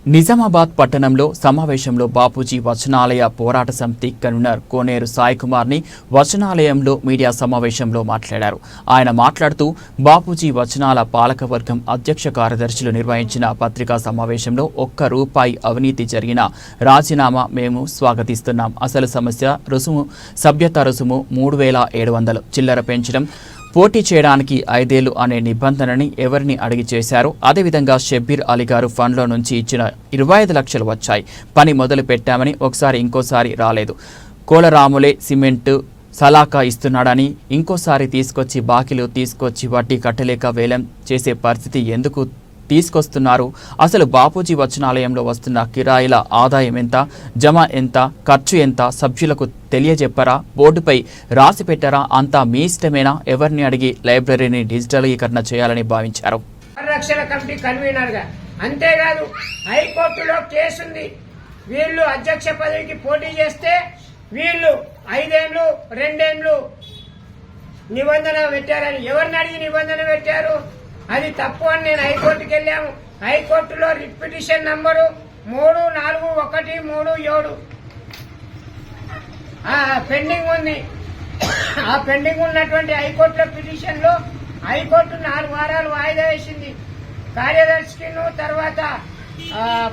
నిజామాబాద్ పట్టణంలో సమావేశంలో బాపూజీ వచనాలయ పోరాట సమితి కన్వీనర్ కోనేరు సాయి కుమార్ని వచనాలయంలో మీడియా సమావేశంలో మాట్లాడారు. ఆయన మాట్లాడుతూ బాపూజీ వచనాల పాలకవర్గం అధ్యక్ష కార్యదర్శులు నిర్వహించిన పత్రికా సమావేశంలో ₹1 అవినీతి జరిగిన రాజీనామా మేము స్వాగతిస్తున్నాం. అసలు సమస్య రుసుము సభ్యత రుసుము 3700 చిల్లర పెంచడం, పోటీ చేయడానికి 5 ఏళ్లు అనే నిబంధనని ఎవరిని అడిగి చేశారు. అదేవిధంగా షబ్బీర్ అలీ గారు ఫండ్లో నుంచి ఇచ్చిన 25 లక్షలు వచ్చాయి. పని మొదలు పెట్టామని ఒకసారి ఇంకోసారి రాలేదు. కోలరాములే సిమెంటు సలాకా ఇస్తున్నాడని ఇంకోసారి తీసుకొచ్చి బాకీలు తీసుకొచ్చి వడ్డీ కట్టలేక వేలం చేసే పరిస్థితి ఎందుకు తీసుకొస్తున్నారు? అసలు బాపూజీ వచనాలయంలో వస్తున్న కిరాయిల ఆదాయం ఎంత, జమ ఎంత, ఖర్చు ఎంత సభ్యులకు తెలియజెప్పరా? బోర్డుపై రాసి పెట్టారా? అంతా మీ ఇష్టమేనా? ఎవరిని అడిగి లైబ్రరీని డిజిటలీకరణ చేయాలని భావించారు. పరిరక్షణ కమిటీ కన్వీనర్ గా, అంతేకాదు హైకోర్టులో కేసుంది. వీళ్ళు అధ్యక్ష పదవికి పోటీ చేస్తే వీళ్ళు 5 ఏళ్లు 2 ఏళ్లు నిబంధన పెట్టారని ఎవరిని అడిగి నిబంధన పెట్టారు? అది తప్పు అని నేను హైకోర్టుకి వెళ్ళాము. హైకోర్టులో రిపిటిషన్ నంబరు 341337 పెండింగ్ ఉంది. ఆ పెండింగ్ ఉన్నటువంటి హైకోర్టులో పిటిషన్ లో హైకోర్టు 4 వారాలు వాయిదా వేసింది. కార్యదర్శికి తర్వాత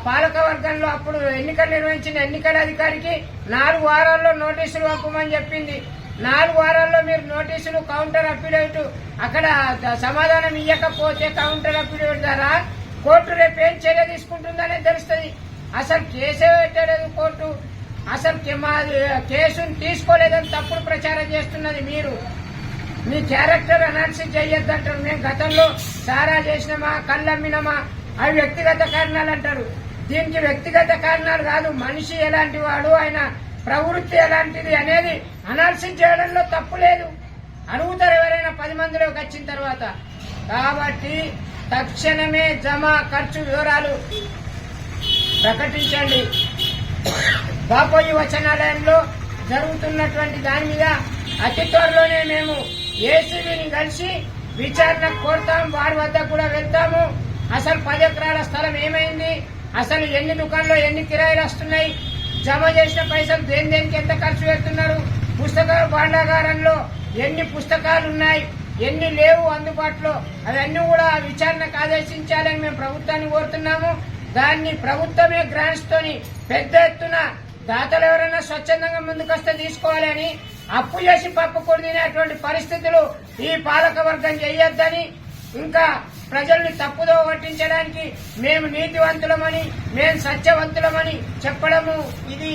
పాలక వర్గంలో అప్పుడు ఎన్నికలు నిర్వహించిన ఎన్నికల అధికారికి 4 వారాల్లో నోటీసులు పంపమని చెప్పింది. 4 వారాల్లో మీరు నోటీసులు కౌంటర్ అఫిడవిట్ అక్కడ సమాధానం ఇవ్వకపోతే కౌంటర్ అఫిడవిట్ ద్వారా కోర్టు రేపు ఏం చర్య తీసుకుంటుందనే తెలుస్తుంది. అసలు కేసే పెట్టలేదు కోర్టు. అసలు కేసును తీసుకోలేదని తప్పుడు ప్రచారం చేస్తున్నది మీరు. మీ క్యారెక్టర్ అనాలిసిస్ చేయొద్దంటారు. మేము గతంలో సారా చేసినామా, కళ్ళమ్మినామా, అవి వ్యక్తిగత కారణాలు అంటారు. దీనికి వ్యక్తిగత కారణాలు కాదు, మనిషి ఎలాంటి వాడు, ఆయన ప్రవృత్తి ఎలాంటిది అనేది అనాలిసిస్ చేయడంలో తప్పు లేదు. అడుగుతారు ఎవరైనా 10 మందిలోకి వచ్చిన తర్వాత. కాబట్టి తక్షణమే జమ ఖర్చు వివరాలు ప్రకటించండి. బాపూజీ వచనాలయంలో జరుగుతున్నటువంటి దాని మీద అతి త్వరలోనే మేము ఏసీబీని కలిసి విచారణ కోరుతాం. వారి వద్ద కూడా వెళ్తాము. అసలు 10 ఎకరాల స్థలం ఏమైంది, అసలు ఎన్ని దుకాణాల్లో ఎన్ని కిరాయిలు వస్తున్నాయి, జమ చేసిన పైసలు దేనికి ఎంత ఖర్చు పెడుతున్నారు, పుస్తక భాండాగారంలో ఎన్ని పుస్తకాలు ఉన్నాయి, ఎన్ని లేవు అందుబాటులో, అవన్నీ కూడా విచారణకు ఆదేశించాలని మేము ప్రభుత్వాన్ని కోరుతున్నాము. దాన్ని ప్రభుత్వమే గ్రాంట్స్ తోని పెద్ద ఎత్తున దాతలు ఎవరైనా స్వచ్ఛందంగా ముందుకొస్తే తీసుకోవాలని, అప్పు చేసి పప్పుకూడు తినేటువంటి పరిస్థితులు ఈ పాలక వర్గం చేయొద్దని, ఇంకా ప్రజల్ని తప్పుదో పట్టించడానికి మేము నీతివంతులమని, మేము సత్యవంతులమని చెప్పడము ఇది